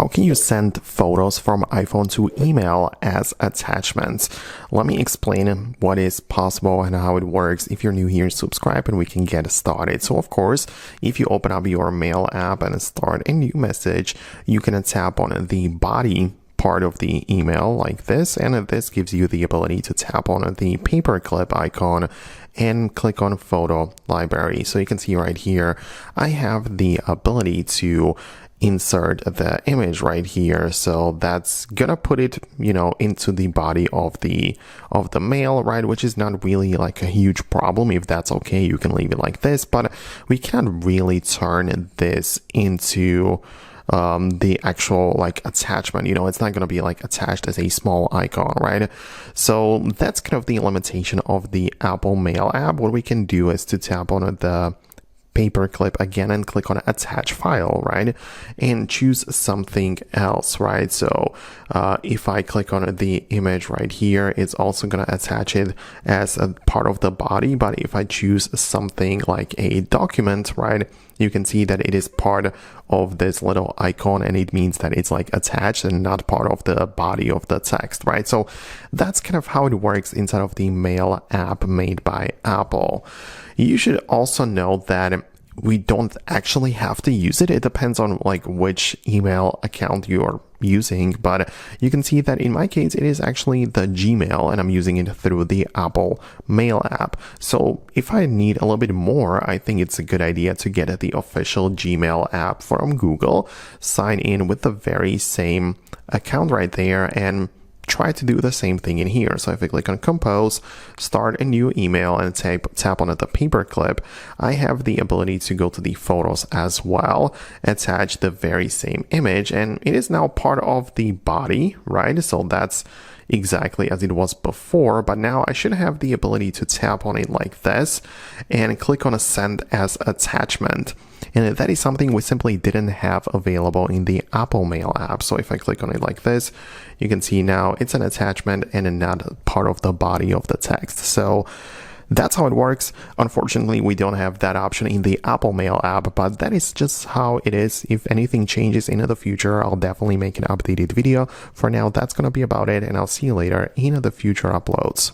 How can you send photos from iPhone to email as attachments? Let me explain what is possible and how it works. If you're new here, subscribe and we can get started. So of course, if you open up your mail app and start a new message, you can tap on the body part of the email like this, and this gives you the ability to tap on the paperclip icon and click on photo library. So you can see right here, I have the ability to insert the image right here. So that's gonna put it, into the body of the mail, right? Which is not really like a huge problem. If that's okay, you can leave it like this, but we can't really turn this into the actual attachment. It's not going to be attached as a small icon, right? So that's kind of the limitation of the Apple Mail app. What we can do is to tap on the paperclip again and click on attach file, right? And choose something else, right? So if I click on the image right here, it's also going to attach it as a part of the body. But if I choose something like a document, right, you can see that it is part of this little icon, and it means that it's attached and not part of the body of the text, right? So that's kind of how it works inside of the Mail app made by Apple. You should also know that we don't actually have to use it. It depends on which email account you're using, but you can see that in my case, it is actually the Gmail, and I'm using it through the Apple Mail app. So if I need a little bit more, I think it's a good idea to get the official Gmail app from Google, sign in with the very same account right there, and try to do the same thing in here. So if I click on compose, start a new email, and tap on the paperclip, I have the ability to go to the photos as well, attach the very same image, and it is now part of the body, right? So that's exactly as it was before, but now I should have the ability to tap on it like this and click on a send as attachment. And that is something we simply didn't have available in the Apple Mail app. So if I click on it like this, you can see now it's an attachment and not part of the body of the text. So that's how it works. Unfortunately, we don't have that option in the Apple Mail app, but that is just how it is. If anything changes in the future, I'll definitely make an updated video. For now, that's going to be about it, and I'll see you later in the future uploads.